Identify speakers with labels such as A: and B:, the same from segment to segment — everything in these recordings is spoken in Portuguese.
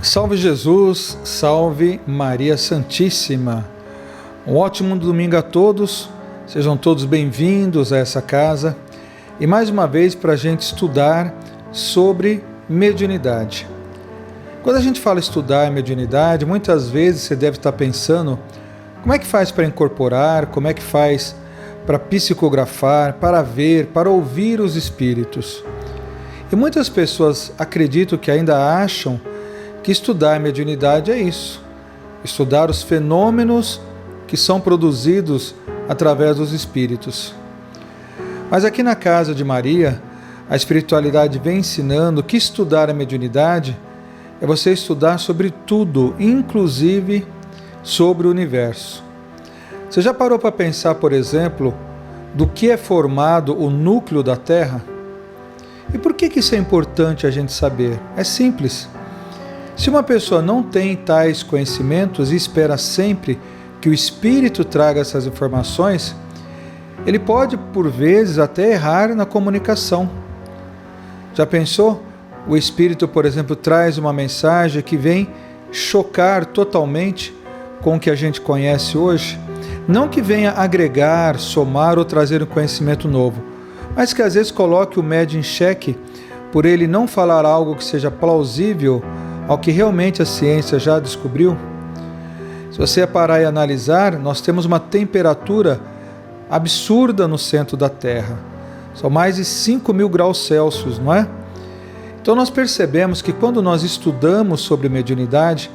A: Salve Jesus, salve Maria Santíssima. Um ótimo domingo a todos, sejam todos bem-vindos a essa casa e mais uma vez para a gente estudar sobre mediunidade. Quando a gente fala estudar mediunidade, muitas vezes você deve estar pensando como é que faz para incorporar, como é que faz para psicografar, para ver, para ouvir os espíritos. E muitas pessoas acreditam que ainda acham que estudar mediunidade é isso, estudar os fenômenos que são produzidos através dos espíritos. Mas aqui na casa de Maria, a espiritualidade vem ensinando que estudar a mediunidade é você estudar sobre tudo, inclusive sobre o universo. Você já parou para pensar, por exemplo, do que é formado o núcleo da Terra? E por que isso é importante a gente saber? É simples. Se uma pessoa não tem tais conhecimentos e espera sempre que o espírito traga essas informações, ele pode, por vezes, até errar na comunicação. Já pensou? O espírito, por exemplo, traz uma mensagem que vem chocar totalmente com o que a gente conhece hoje. Não que venha agregar, somar ou trazer um conhecimento novo, mas que às vezes coloque o médium em xeque por ele não falar algo que seja plausível ao que realmente a ciência já descobriu. Se você parar e analisar, nós temos uma temperatura absurda no centro da Terra. São mais de 5.000 graus Celsius, não é? Então nós percebemos que quando nós estudamos sobre mediunidade,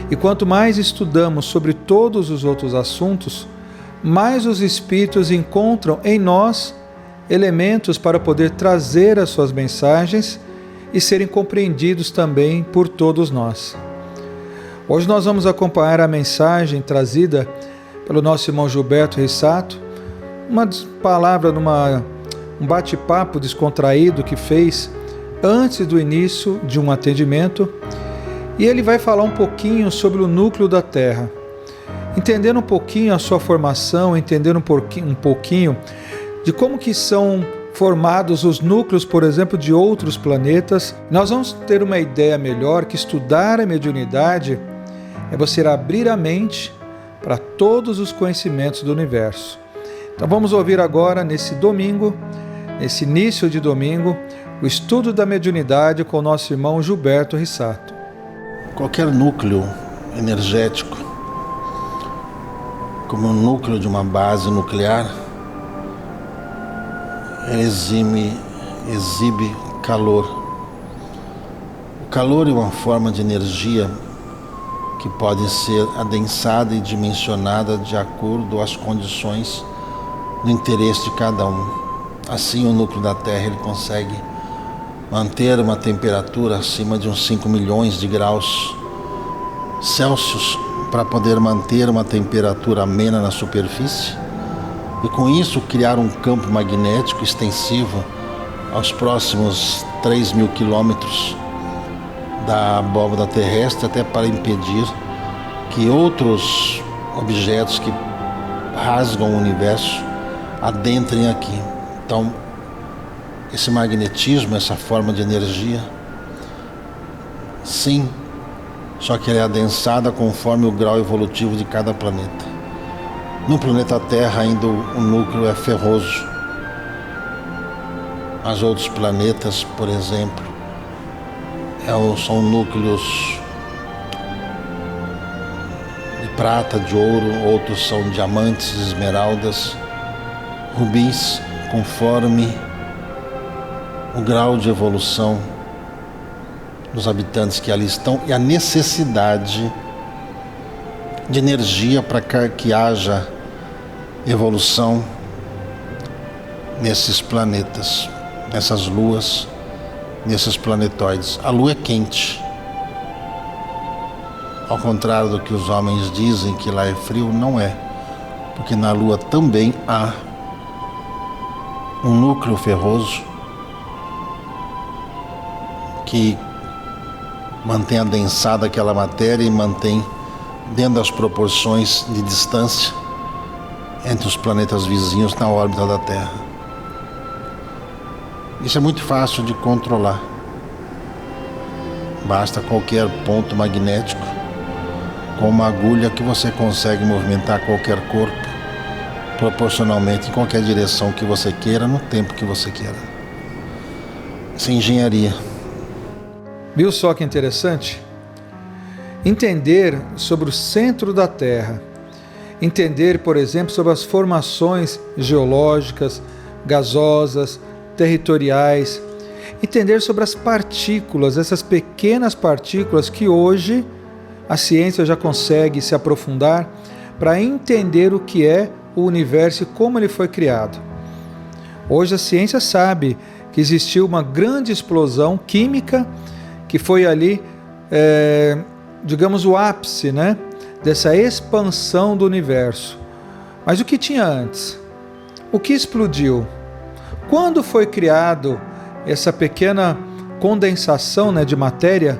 A: e quanto mais estudamos sobre todos os outros assuntos, mais os espíritos encontram em nós elementos para poder trazer as suas mensagens e serem compreendidos também por todos nós. Hoje nós vamos acompanhar a mensagem trazida pelo nosso irmão Gilberto Rissato, uma palavra um bate-papo descontraído que fez antes do início de um atendimento, e ele vai falar um pouquinho sobre o núcleo da Terra, entendendo um pouquinho a sua formação, entendendo um pouquinho de como que são formados os núcleos, por exemplo, de outros planetas. Nós vamos ter uma ideia melhor que estudar a mediunidade é você abrir a mente para todos os conhecimentos do universo. Então vamos ouvir agora, nesse domingo, nesse início de domingo, o estudo da mediunidade com o nosso irmão Gilberto Rissato.
B: Qualquer núcleo energético, como o núcleo de uma base nuclear, exibe calor. O calor é uma forma de energia que pode ser adensada e dimensionada de acordo às condições do interesse de cada um. Assim, o núcleo da Terra ele consegue manter uma temperatura acima de uns 5 milhões de graus Celsius para poder manter uma temperatura amena na superfície e com isso criar um campo magnético extensivo aos próximos 3.000 quilômetros da abóbada terrestre, até para impedir que outros objetos que rasgam o universo adentrem aqui. Então, esse magnetismo, essa forma de energia, sim, só que ela é adensada conforme o grau evolutivo de cada planeta. No planeta Terra ainda o núcleo é ferroso. Mas outros planetas, por exemplo, são núcleos de prata, de ouro, outros são diamantes, esmeraldas, rubis, conforme o grau de evolução dos habitantes que ali estão e a necessidade de energia para que haja evolução nesses planetas, nessas luas, nesses planetoides. A lua é quente. Ao contrário do que os homens dizem que lá é frio, não é. Porque na lua também há um núcleo ferroso que mantém adensada aquela matéria e mantém dentro das proporções de distância entre os planetas vizinhos na órbita da Terra. Isso é muito fácil de controlar. Basta qualquer ponto magnético com uma agulha que você consegue movimentar qualquer corpo proporcionalmente em qualquer direção que você queira, no tempo que você queira. Isso é engenharia.
A: Viu só que interessante? Entender sobre o centro da Terra, entender, por exemplo, sobre as formações geológicas, gasosas, territoriais, entender sobre as partículas, essas pequenas partículas que hoje a ciência já consegue se aprofundar para entender o que é o universo e como ele foi criado. Hoje a ciência sabe que existiu uma grande explosão química que foi ali, digamos, o ápice, né, dessa expansão do universo. Mas o que tinha antes? O que explodiu? Quando foi criado essa pequena condensação, né, de matéria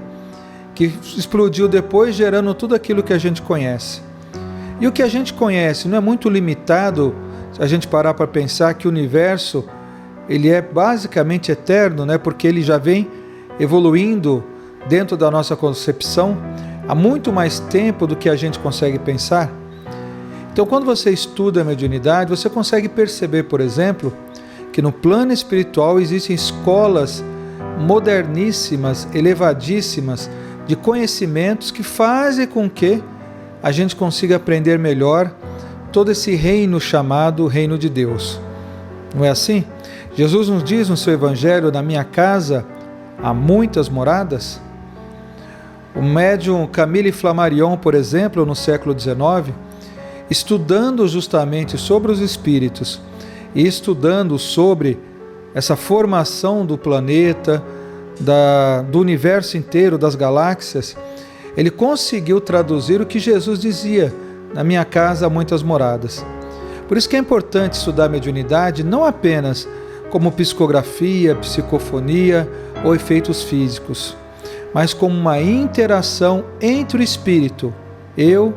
A: que explodiu depois, gerando tudo aquilo que a gente conhece? E o que a gente conhece não é muito limitado, se a gente parar para pensar que o universo ele é basicamente eterno, né, porque ele já vem evoluindo dentro da nossa concepção há muito mais tempo do que a gente consegue pensar. Então, quando você estuda a mediunidade, você consegue perceber, por exemplo, que no plano espiritual existem escolas moderníssimas, elevadíssimas, de conhecimentos que fazem com que a gente consiga aprender melhor todo esse reino chamado Reino de Deus. Não é assim? Jesus nos diz no seu Evangelho: na minha casa há muitas moradas. O médium Camille Flammarion, por exemplo, no século XIX, estudando justamente sobre os espíritos e estudando sobre essa formação do planeta, do universo inteiro, das galáxias, ele conseguiu traduzir o que Jesus dizia: na minha casa há muitas moradas. Por isso que é importante estudar a mediunidade não apenas como psicografia, psicofonia ou efeitos físicos, mas como uma interação entre o espírito, eu,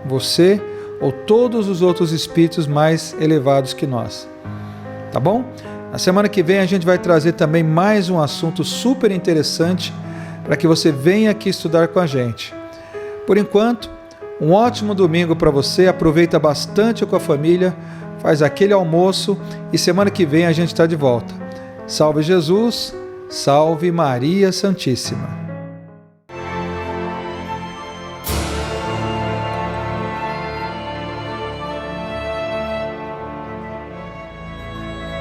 A: você ou todos os outros espíritos mais elevados que nós. Tá bom? Na semana que vem a gente vai trazer também mais um assunto super interessante para que você venha aqui estudar com a gente. Por enquanto, um ótimo domingo para você, aproveita bastante com a família, faz aquele almoço e semana que vem a gente está de volta. Salve Jesus, salve Maria Santíssima.